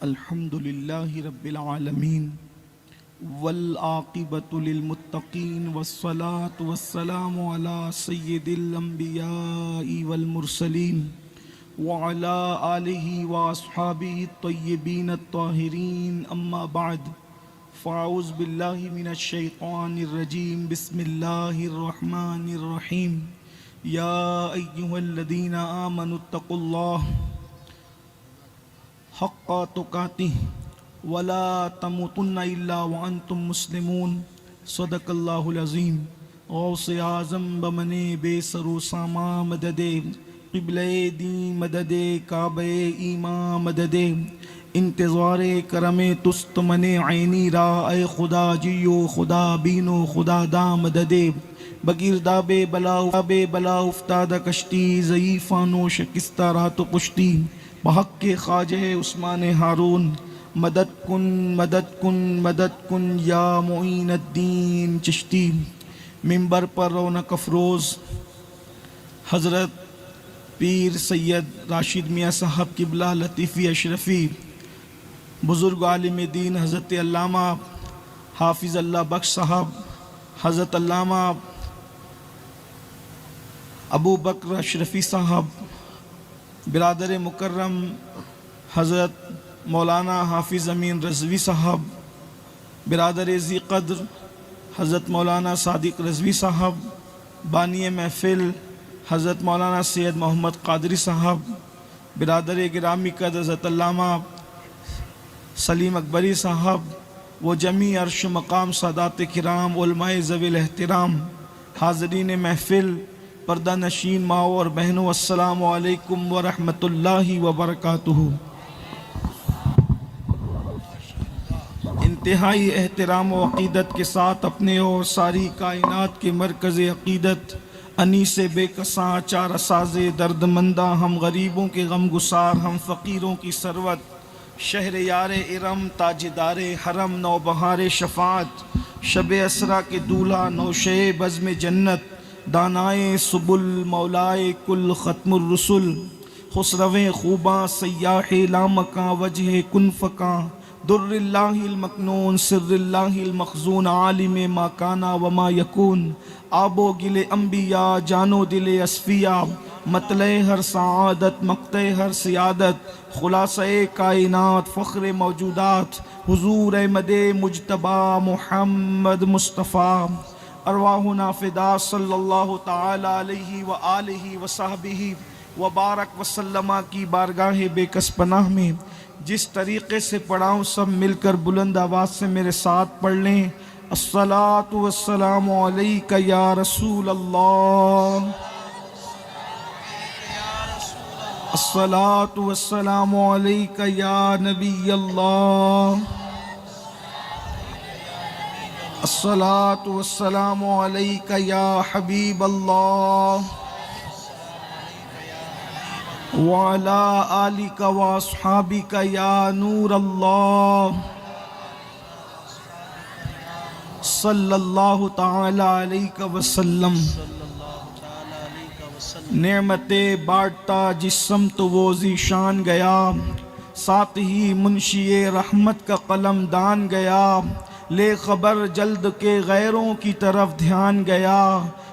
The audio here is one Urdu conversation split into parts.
الحمد للہ رب العالمین والعاقبۃ للمتقین والصلاة والسلام علی سید الانبیاء والمرسلین وعلی آلہ واصحابہ الطیبین الطاہرین اما بعد فاعوذ باللہ من الشیطان الرجیم بسم اللہ الرحمن الرحیم یا ایہا الذین آمنوا اتقوا اللہ حق تقاتہ ولا تموتن الا وانتم مسلمون صدق اللہ العظیم غوث اعظم بمن بے سر و ساما مدد قبلہ دین مدد کعبہ ایمان مدد انتظار کرم تست من عینی را اے خدا جیو خدا بینو خدا دا مدد بگیرداب بلا افتادہ کشتی ضعیفانو شکستہ رات و پشتی بحق کے خواجہ عثمان ہارون مدد کن مدد کن مدد کن یا معین الدین چشتی۔ ممبر پر رونق افروز حضرت پیر سید راشد میاں صاحب قبلہ لطیفی اشرفی، بزرگ عالم دین حضرت علامہ حافظ اللہ بخش صاحب، حضرت علامہ ابو بکر اشرفی صاحب، برادر مکرم حضرت مولانا حافظ امین رضوی صاحب، برادر ذی قدر حضرت مولانا صادق رضوی صاحب، بانی محفل حضرت مولانا سید محمد قادری صاحب، برادر گرامی قدر حضرت علامہ سلیم اکبری صاحب و جمیع عرش مقام سادات کرام علماء ذوی الاحترام، حاضرین محفل، پردہ نشین ماؤں اور بہنوں، السلام علیکم ورحمۃ اللہ وبرکاتہ۔ انتہائی احترام و عقیدت کے ساتھ اپنے اور ساری کائنات کے مرکز عقیدت انیس بے کساں چار ساز درد مندہ، ہم غریبوں کے غم گسار، ہم فقیروں کی ثروت، شہر یار ارم تاجدار حرم، نوبہار شفاعت، شب اسرا کے دولہا، نوشے بزم جنت، دانائے سبل، مولائے کل ختم الرسل، خسرویں خوباں سیاح لامکاں، وجہ کن فکاں، در اللہ المکنون، سر اللہ المخزون، عالم ما کانا وما یکون، آب و گل انبیاء، جان و دل اصفیاء، مطلع ہر سعادت، مقطع ہر سیادت، خلاصہ کائنات، فخر موجودات، حضور احمد مجتبی محمد مصطفیٰ، ارواحنا فدا صلی اللہ تعالی علیہ وآلہ وصحبہ وبارک وسلم کی بارگاہ بے کس پناہ میں جس طریقے سے پڑھاؤں سب مل کر بلند آواز سے میرے ساتھ پڑھ لیں۔ الصلاۃ والسلام علیک یا رسول اللہ، الصلاۃ والسلام علیک یا نبی اللہ، الصلاۃ والسلام علیک یا حبیب اللہ، وعلی آلک واصحابک یا نور اللہ، صلی اللہ تعالی علیہ وسلم۔ نعمتیں بانٹتا جس سمت وہ ذیشان گیا، ساتھ ہی منشی رحمت کا قلم دان گیا، لے خبر جلد کے غیروں کی طرف دھیان گیا،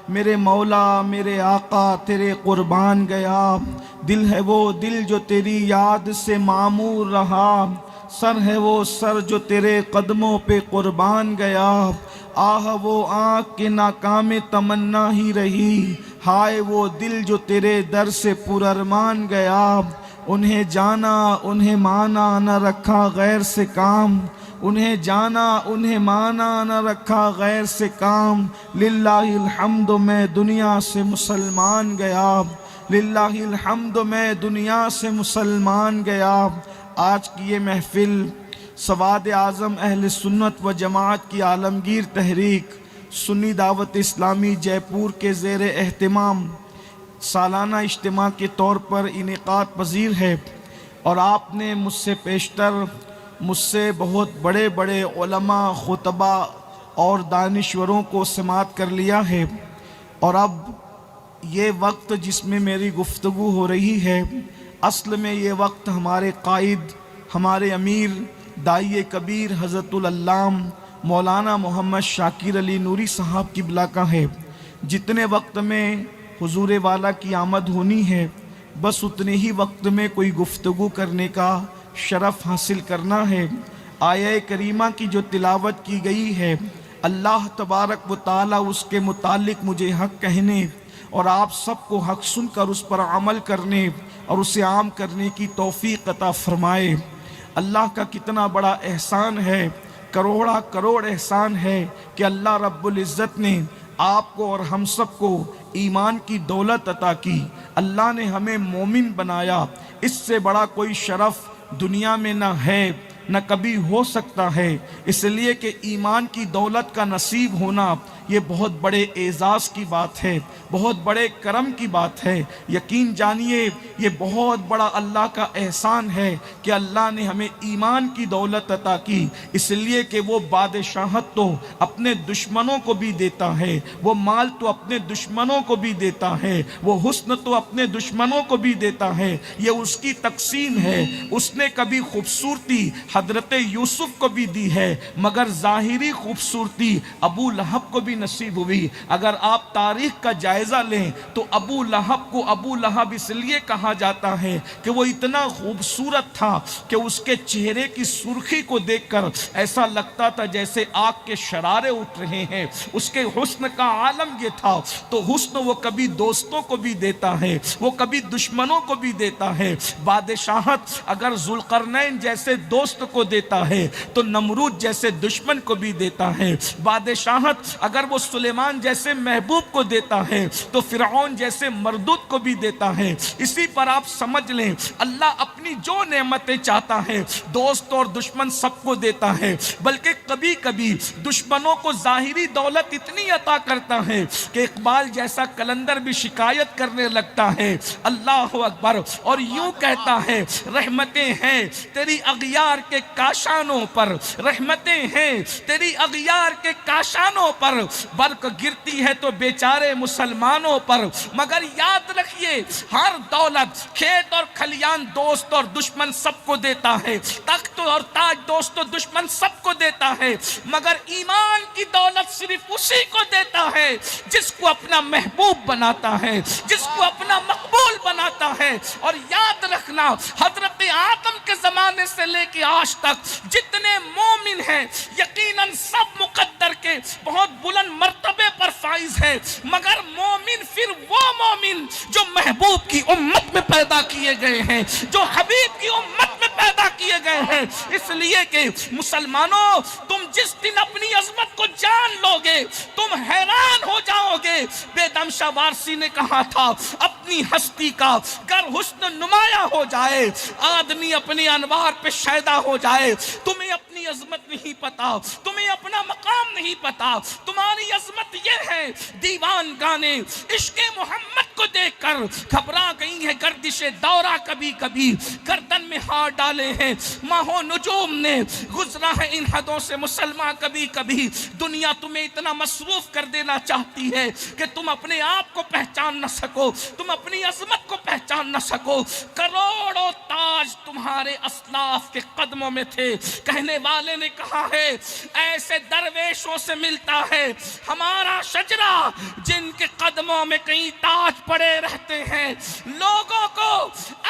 میرے مولا میرے آقا تیرے قربان گیا، دل ہے وہ دل جو تیری یاد سے معمور رہا، سر ہے وہ سر جو تیرے قدموں پہ قربان گیا، آہ وہ آنکھ کے ناکام تمنا ہی رہی، ہائے وہ دل جو تیرے در سے پر ارمان گیا، انہیں جانا انہیں مانا نہ رکھا غیر سے کام، انہیں جانا انہیں مانا نہ رکھا غیر سے کام، للہ الحمد میں دنیا سے مسلمان گیا، للہ الحمد میں دنیا سے مسلمان گیا۔ آج کی یہ محفل سواد اعظم اہل سنت و جماعت کی عالمگیر تحریک سنی دعوت اسلامی جے پور کے زیر اہتمام سالانہ اجتماع کے طور پر انعقاد پذیر ہے، اور آپ نے مجھ سے پیشتر مجھ سے بہت بڑے بڑے علماء، خطبہ اور دانشوروں کو سماعت کر لیا ہے، اور اب یہ وقت جس میں میری گفتگو ہو رہی ہے، اصل میں یہ وقت ہمارے قائد ہمارے امیر دائی کبیر حضرت العلام مولانا محمد شاکر علی نوری صاحب قبلہ کا ہے۔ جتنے وقت میں حضور والا کی آمد ہونی ہے بس اتنے ہی وقت میں کوئی گفتگو کرنے کا شرف حاصل کرنا ہے۔ آیہ کریمہ کی جو تلاوت کی گئی ہے اللہ تبارک و تعالیٰ اس کے متعلق مجھے حق کہنے اور آپ سب کو حق سن کر اس پر عمل کرنے اور اسے عام کرنے کی توفیق عطا فرمائے۔ اللہ کا کتنا بڑا احسان ہے، کروڑا کروڑ احسان ہے کہ اللہ رب العزت نے آپ کو اور ہم سب کو ایمان کی دولت عطا کی، اللہ نے ہمیں مومن بنایا۔ اس سے بڑا کوئی شرف دنیا میں نہ ہے نہ کبھی ہو سکتا ہے، اس لیے کہ ایمان کی دولت کا نصیب ہونا یہ بہت بڑے اعزاز کی بات ہے، بہت بڑے کرم کی بات ہے۔ یقین جانیے یہ بہت بڑا اللہ کا احسان ہے کہ اللہ نے ہمیں ایمان کی دولت عطا کی، اس لیے کہ وہ بادشاہت تو اپنے دشمنوں کو بھی دیتا ہے، وہ مال تو اپنے دشمنوں کو بھی دیتا ہے، وہ حسن تو اپنے دشمنوں کو بھی دیتا ہے، یہ اس کی تقسیم ہے۔ اس نے کبھی خوبصورتی حضرت یوسف کو بھی دی ہے مگر ظاہری خوبصورتی ابو لہب کو بھی نصیب ہوئی۔ اگر آپ تاریخ کا جائزہ لیں تو ابو لہب کو ابو لہب اس لیے کہا جاتا ہے کہ وہ اتنا خوبصورت تھا کہ اس کے چہرے کی سرخی کو دیکھ کر ایسا لگتا تھا جیسے آگ کے شرارے اٹھ رہے ہیں۔ اس کے حسن کا عالم یہ تھا، تو حسن وہ کبھی دوستوں کو بھی دیتا ہے، وہ کبھی دشمنوں کو بھی دیتا ہے۔ بادشاہت اگر ذوالقرنین جیسے دوست کو دیتا ہے تو نمرود جیسے دشمن کو بھی دیتا ہے۔ بادشاہت اگر وہ سلیمان جیسے محبوب کو دیتا ہے تو فرعون جیسے مردود کو بھی دیتا ہے۔ اسی پر آپ سمجھ لیں اللہ اپنی جو نعمتیں چاہتا ہے دوست اور دشمن سب کو دیتا ہے، بلکہ کبھی کبھی دشمنوں کو ظاہری دولت اتنی عطا کرتا ہے کہ اقبال جیسا کلندر بھی شکایت کرنے لگتا ہے، اللہ اکبر، اور یوں کہتا ہے رحمتیں ہیں تیری اغیار کے کاشانوں پر، رحمتیں ہیں تیری اغیار کے کاشانوں پر، برق گرتی ہے تو بیچارے مسلمانوں پر، مگر یاد رکھیے ہر دولت کھیت اور کھلیان دوست اور دشمن سب کو دیتا ہے، تخت اور تاج دوست اور دشمن سب کو دیتا ہے، مگر ایمان کی دولت صرف اسی کو دیتا ہے جس کو اپنا محبوب بناتا ہے، جس کو اپنا مقبول بناتا ہے۔ اور یاد رکھنا حضرت آدم کے زمانے سے لے کے آج تک جتنے مومن ہیں یقیناً سب مقدر کے بہت بلند مرتبے پر فائز ہے، مگر مومن پھر وہ مومن جو محبوب کی امت میں پیدا کیے گئے ہیں، جو حبیب کی امت میں پیدا کیے گئے ہیں۔ اس لیے کہ مسلمانوں تم جس دن اپنی عظمت کو جان لو گے تم حیران ہو جاؤ گے۔ بیدم شاہ وارسی نے کہا تھا اپنی ہستی کا گر حسن نمایاں ہو جائے آدمی اپنی انوار پہ شیدا ہو جائے۔ تمہیں اپنی عظمت نہیں پتا، تمہیں اپنا مقام نہیں پتا، تمہاری عظمت یہ ہے دیوان گانے عشق محمد کو دیکھ کر گھبرا گئی ہے گردش دورہ، کبھی کبھی گردن میں ہاتھ ڈالے ہیں ماہ و نجوم نے، گزرا ہے ان حدوں سے مسلمان کبھی کبھی۔ دنیا تمہیں اتنا مصروف کر دینا چاہتی ہے کہ تم اپنے آپ کو پہچان نہ سکو، تم اپنی عظمت کو پہچان نہ سکو۔ کروڑوں تاج تمہارے اسلاف کے قدموں میں تھے، کہنے والے نے کہا ہے ایسے درویشوں سے ملتا ہے ہمارا شجرہ جن کے قدموں میں کئی تاج پڑے رہتے ہیں۔ لوگوں کو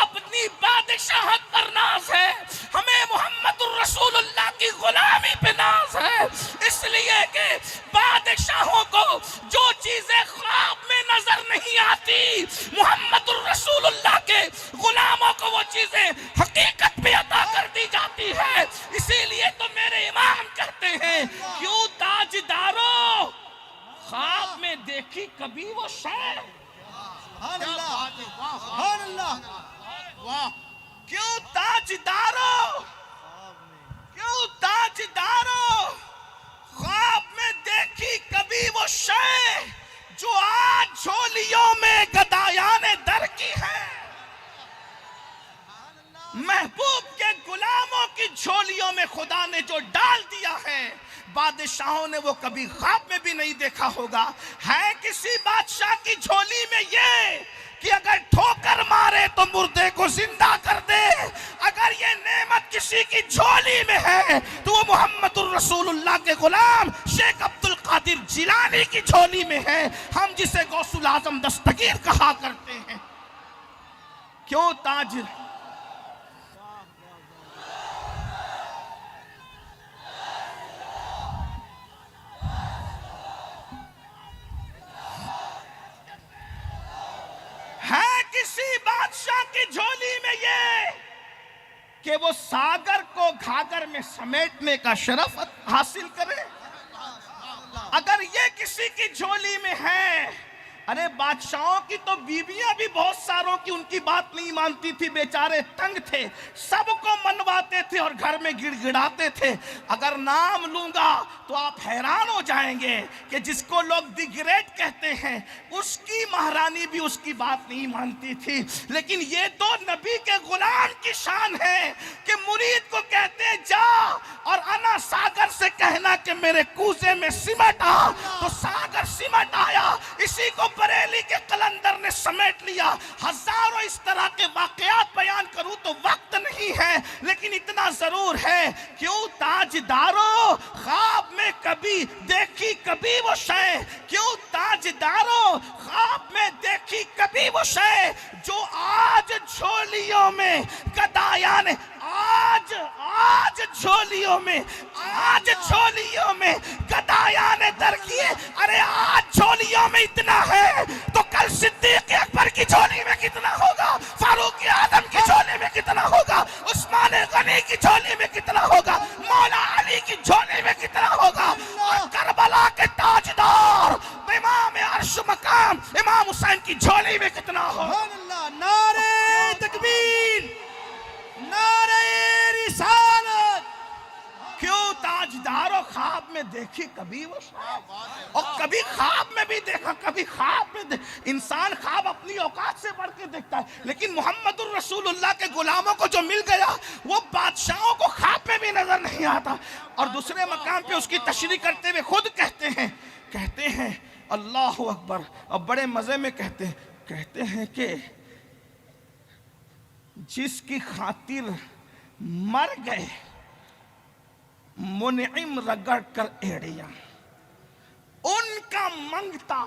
اپنی بادشاہت پر ناز ہے، ہمیں محمد الرسول اللہ کی غلامی پہ ناز ہے، اس لیے کہ بادشاہوں کو جو چیزیں خواب میں نظر نہیں آتی محمد الرسول اللہ کے غلاموں کو وہ چیزیں حقیقت پہ عطا کر دی جاتی ہے۔ اسی لیے تو میرے امام کہتے ہیں کیوں تاجدارو خواب میں دیکھی کبھی وہ شے، کیوں تاجدارو، کیوں تاجدارو خواب میں دیکھی کبھی وہ شے جو آج جھولیوں میں گدایان در کی ہے۔ محبوب کے غلاموں کی جھولیوں میں خدا نے جو ڈال دیا ہے بادشاہوں نے وہ کبھی خواب میں بھی نہیں دیکھا ہوگا۔ ہے کسی بادشاہ کی جھولی میں یہ کہ اگر ٹھوکر مارے تو مردے کو زندہ کر دے، اگر یہ نعمت کسی کسی کی جھولی میں ہے تو وہ محمد الرسول اللہ کے غلام شیخ عبد القادر جیلانی کی جھولی میں ہے، ہم جسے غوث الاعظم دستگیر کہا کرتے ہیں۔ کیوں تاج ہے کسی بادشاہ کی جھولی میں یہ کہ وہ ساگر کو گھاگر میں سمیٹنے کا شرف حاصل کرے؟ اگر یہ کسی کی جھولی میں ہے، ارے بادشاہوں کی تو بیویاں بھی بہت ساروں کی ان کی بات نہیں مانتی تھی، بیچارے تنگ تھے، سب کو منواتے تھے اور گھر میں گڑ گڑاتے تھے۔ اگر نام لوں گا تو آپ حیران ہو جائیں گے کہ جس کو لوگ دی گریٹ کہتے ہیں اس کی مہرانی بھی اس کی بات نہیں مانتی تھی، لیکن یہ تو نبی کے غلام کی شان ہے کہ مرید کو کہتے ہیں جا اور انا ساگر سے کہنا کہ میرے کوزے میں سمٹ آ، تو ساگر سمٹ آیا۔ اسی کو بریلی کے قلندر نے سمیٹ لیا۔ ہزاروں اس طرح کے واقعات بیان کروں تو وقت نہیں ہے، لیکن اتنا ضرور ہے، کیوں تاجدارو خواب میں کبھی دیکھی کبھی وہ شے، کیوں تاجدارو خواب میں دیکھی کبھی وہ شے جو آج جھولیوں میں گدایان آج جھولیوں میں گدایان در کیے۔ ارے آج جھولیوں میں اتنا ہے تو کل صدیق اکبر کی جھولی میں کتنا ہوگا، فاروق اعظم کی جھولی میں کتنا ہوگا، عثمان غنی کی جھولی میں کتنا ہوگا، مولا علی کی جھولی میں کتنا ہوگا، اور کربلا کے تاجدار امام عرش مقام امام حسین کی جھولی میں کتنا ہوگا۔ نعرہ تکبیر، نعرہ رسالت۔ کیوں تاجداروں خواب میں دیکھی کبھی وہ شاید، اور کبھی خواب میں بھی دیکھا، کبھی خواب میں انسان خواب اپنی اوقات سے بڑھ کے دیکھتا ہے، لیکن محمد الرسول اللہ کے غلاموں کو جو مل گیا وہ بادشاہوں کو خواب میں بھی نظر نہیں آتا۔ اور دوسرے مقام پہ اس کی تشریح کرتے ہوئے خود کہتے ہیں اللہ اکبر، اب بڑے مزے میں کہتے ہیں کہ جس کی خاطر مر گئے منعم رگڑ کر ایڑیاں، ان کا منگتا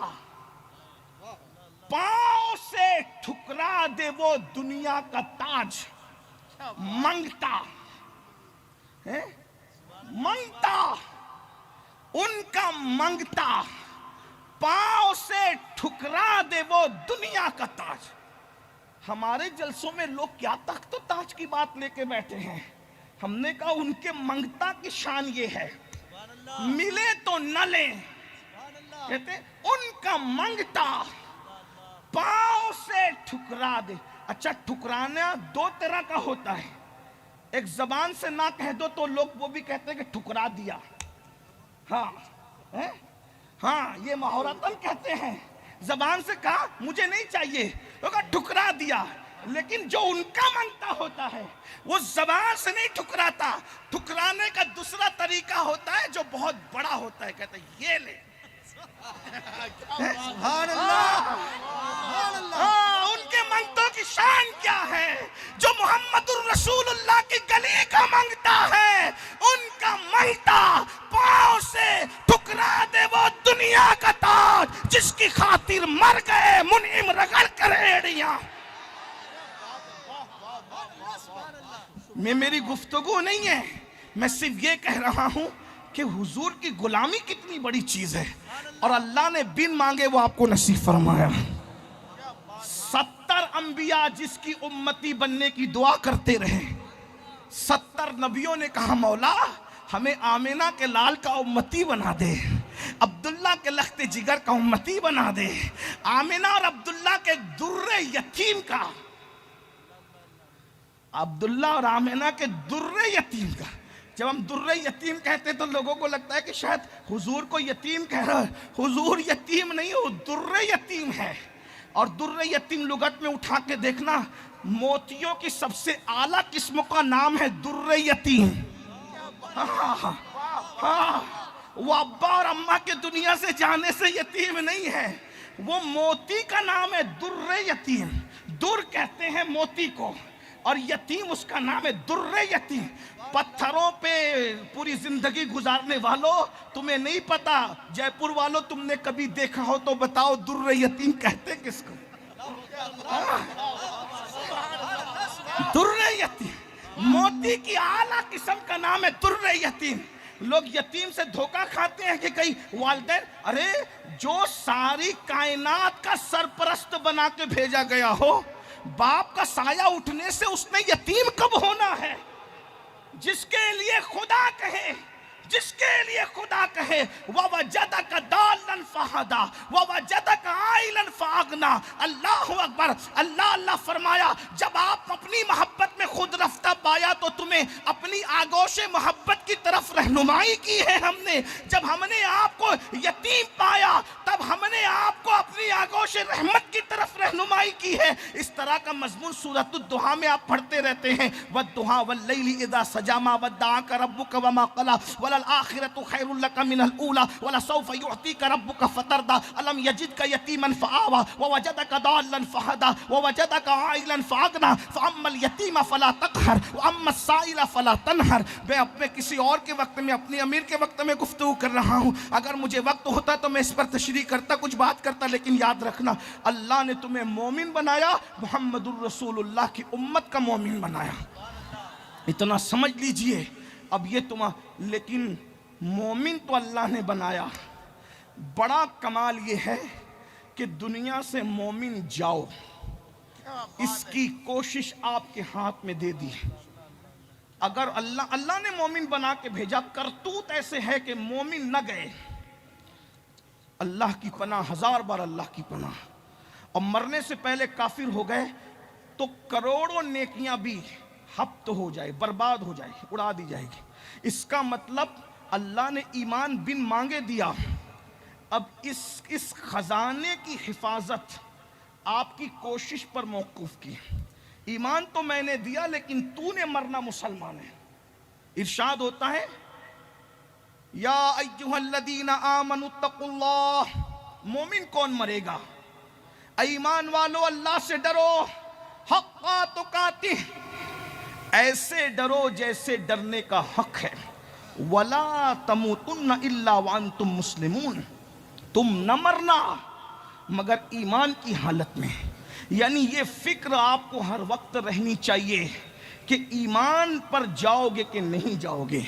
پاؤں سے ٹھکرا دے وہ دنیا کا تاج۔ منگتا ان کا منگتا پاؤں سے ٹھکرا دے وہ دنیا کا تاج۔ ہمارے جلسوں میں لوگ کیا تخت و تاج کی بات لے کے بیٹھے ہیں، ہم نے کہا ان کے منگتا کی شان یہ ہے، ملے تو نہ لیں، کہتے ان کا منگتا پاؤں سے ٹھکرا دے۔ اچھا ٹھکرانا دو طرح کا ہوتا ہے، ایک زبان سے نہ کہہ دو تو لوگ وہ بھی کہتے ہیں کہ ٹھکرا دیا، ہاں یہ محاورتاً کہتے ہیں، زبان سے کہا مجھے نہیں چاہیے، لوگا ٹھکرا دیا۔ لیکن جو ان کا منگتا ہوتا ہے وہ زبان سے نہیں ٹھکراتا، ٹھکرانے کا دوسرا طریقہ ہوتا ہے جو بہت بڑا ہوتا ہے، کہتا ہے یہ لے۔ سبحان اللہ، سبحان اللہ۔ ان کے منگتوں کی شان کیا ہے؟ جو محمد الرسول اللہ کی گلی کا منگتا ہے، ان کا منگتا پاؤں سے ٹھکرا دے وہ دنیا کا تاج، جس کی خاطر مر گئے منعم رگڑ کر ایڑیاں۔ میری گفتگو نہیں ہے، میں صرف یہ کہہ رہا ہوں کہ حضور کی غلامی کتنی بڑی چیز ہے، اور اللہ نے بن مانگے وہ آپ کو نصیب فرمایا۔ 70 انبیاء جس کی امتی بننے کی دعا کرتے رہے، 70 نبیوں نے کہا مولا ہمیں آمینہ کے لال کا امتی بنا دے، عبداللہ کے لخت جگر کا امتی بنا دے، آمینہ اور عبداللہ کے در یتیم کا، عبداللہ اور آمینہ کے در یتیم کا۔ جب ہم در یتیم کہتے ہیں تو لوگوں کو لگتا ہے کہ شاید حضور کو یتیم کہہ رہا ہے، حضور یتیم نہیں، وہ در یتیم ہے۔ اور در یتیم لغت میں اٹھا کے دیکھنا، موتیوں کی سب سے اعلیٰ قسم کا نام ہے در یتیم۔ وہ ابا اور اماں کے دنیا سے جانے سے یتیم نہیں ہے، وہ موتی کا نام ہے در یتیم۔ در کہتے ہیں موتی کو، اور یتیم اس کا نام ہے در یتیم. پتھروں پہ پوری زندگی گزارنے والوں، تمہیں نہیں پتا جے پور والوں تم نے کبھی دیکھا ہو تو بتاؤ در یتیم کہتے کس کو؟ در یتیم موتی کی اعلیٰ قسم کا نام ہے در یتیم. لوگ یتیم سے دھوکہ کھاتے ہیں کہ کئی والدین، ارے جو ساری کائنات کا سرپرست بنا کے بھیجا گیا ہو، باپ کا سایہ اٹھنے سے اس نے یتیم کب ہونا ہے؟ جس کے لیے خدا کہے، جس کے لیے خدا کہے وَوَجَدَكَ ضَالًّا فَهَدَىٰ وَوَجَدَكَ عَائِلًا فَأَغْنَىٰ. اللہ اکبر. اللہ فرمایا جب آپ اپنی محبت میں خود رفتہ پایا تو تمہیں اپنی آگوش محبت کی طرف رہنمائی کی ہے ہم نے. جب ہم نے آپ کو یتیم پایا تب ہم نے آپ کو اپنی آگوش رحمت کی طرف رہنمائی کی ہے. اس طرح کا مضمون سورۃ الضحیٰ میں آپ پڑھتے رہتے ہیں. وَالضُّحَىٰ وَاللَّيْلِ إِذَا سَجَىٰ مَا وَدَّعَكَ رَبُّكَ وَمَا قَلَىٰ وَلَلْآخِرَةُ خَيْرٌ لَكَ مِنَ الْأُولَىٰ وَلَسَوْفَ يُعْطِيكَ رَبُّكَ فَتَرْضَىٰ أَلَمْ يَجِدْكَ يَتِيمًا فَآوَىٰ وَوَجَدَكَ ضَالًّا فَهَدَىٰ وَوَجَدَكَ عَائِلًا فَأَغْنَىٰ فَأَمَّا الْيَتِيمَ فَلَا تَقْهَرْ وَأَمَّا السَّائِلَ فَلَا تَنْهَرْ. میں اپنے کسی اور کے وقت میں، اپنے امیر کے وقت میں گفتگو کر رہا ہوں. اگر مجھے وقت ہوتا تو میں اس پر تشریح کرتا، کچھ بات کرتا، لیکن یاد رکھنا اللہ نے تمہیں مومن بنایا، محمد الرسول اللہ کی امت کا مومن بنایا. اتنا سمجھ لیجئے. اب یہ لیکن مومن تو اللہ نے بنایا. بڑا کمال یہ ہے کہ دنیا سے مومن جاؤ، اس کی کوشش آپ کے ہاتھ میں دے دی. اگر اللہ نے مومن بنا کے بھیجا، کرتوت ایسے ہے کہ مومن نہ گئے. اللہ کی پناہ، ہزار بار اللہ کی پناہ. اور مرنے سے پہلے کافر ہو گئے تو کروڑوں نیکیاں بھی ہفت ہو جائے، برباد ہو جائے، اڑا دی جائے گی. اس کا مطلب اللہ نے ایمان بن مانگے دیا. اب اس خزانے کی حفاظت آپ کی کوشش پر موقوف کی. ایمان تو میں نے دیا لیکن تو نے مرنا مسلمان ہے. ارشاد ہوتا ہے یا ایھا الذین آمنوا اتقوا اللہ. مومن کون مرے گا؟ ایمان والو اللہ سے ڈرو، حق تقاتہ، ایسے ڈرو جیسے ڈرنے کا حق ہے. وَلَا تَمُوتُنَّ إِلَّا وَأَنْتُمْ مُسْلِمُونَ. تم نہ مرنا مگر ایمان کی حالت میں. یعنی یہ فکر آپ کو ہر وقت رہنی چاہیے کہ ایمان پر جاؤ گے کہ نہیں جاؤ گے.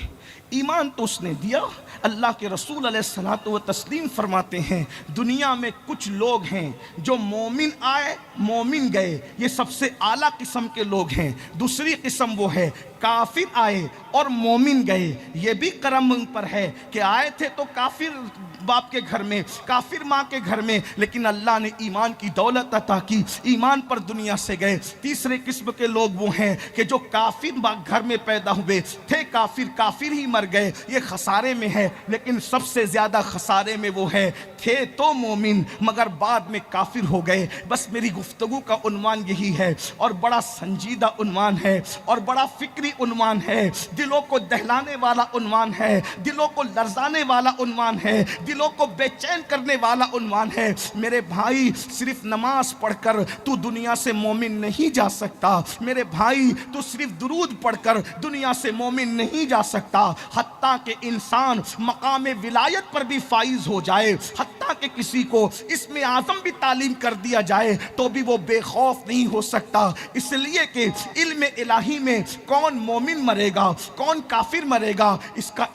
ایمان تو اس نے دیا. اللہ کے رسول علیہ الصلوۃ والتسلیم فرماتے ہیں دنیا میں کچھ لوگ ہیں جو مومن آئے مومن گئے، یہ سب سے اعلیٰ قسم کے لوگ ہیں. دوسری قسم وہ ہے کافر آئے اور مومن گئے. یہ بھی کرم ان پر ہے کہ آئے تھے تو کافر باپ کے گھر میں، کافر ماں کے گھر میں، لیکن اللہ نے ایمان کی دولت عطا کی، ایمان پر دنیا سے گئے. تیسرے قسم کے لوگ وہ ہیں کہ جو کافر گھر میں پیدا ہوئے تھے، کافر ہی مر گئے. یہ خسارے میں ہے، لیکن سب سے زیادہ خسارے میں وہ ہے تھے تو مومن مگر بعد میں کافر ہو گئے. بس میری گفتگو کا عنوان یہی ہے، اور بڑا سنجیدہ عنوان ہے، اور بڑا فکری عنوان ہے، دلوں کو دہلانے والا عنوان ہے، دلوں کو لرزانے والا عنوان ہے، دلوں کو بے چین کرنے والا عنوان ہے. میرے بھائی، صرف نماز پڑھ کر تو دنیا سے مومن نہیں جا سکتا. میرے بھائی، تو صرف درود پڑھ کر دنیا سے مومن نہیں جا سکتا. حتیٰ کہ انسان مقام ولایت پر بھی فائز ہو جائے، حتیٰ کہ کسی کو اسم اعظم بھی تعلیم کر دیا جائے تو بھی وہ بے خوف نہیں ہو سکتا. اس لیے کہ علم الہی میں کون مومن مرے گا کون کافر مرے گا اس کا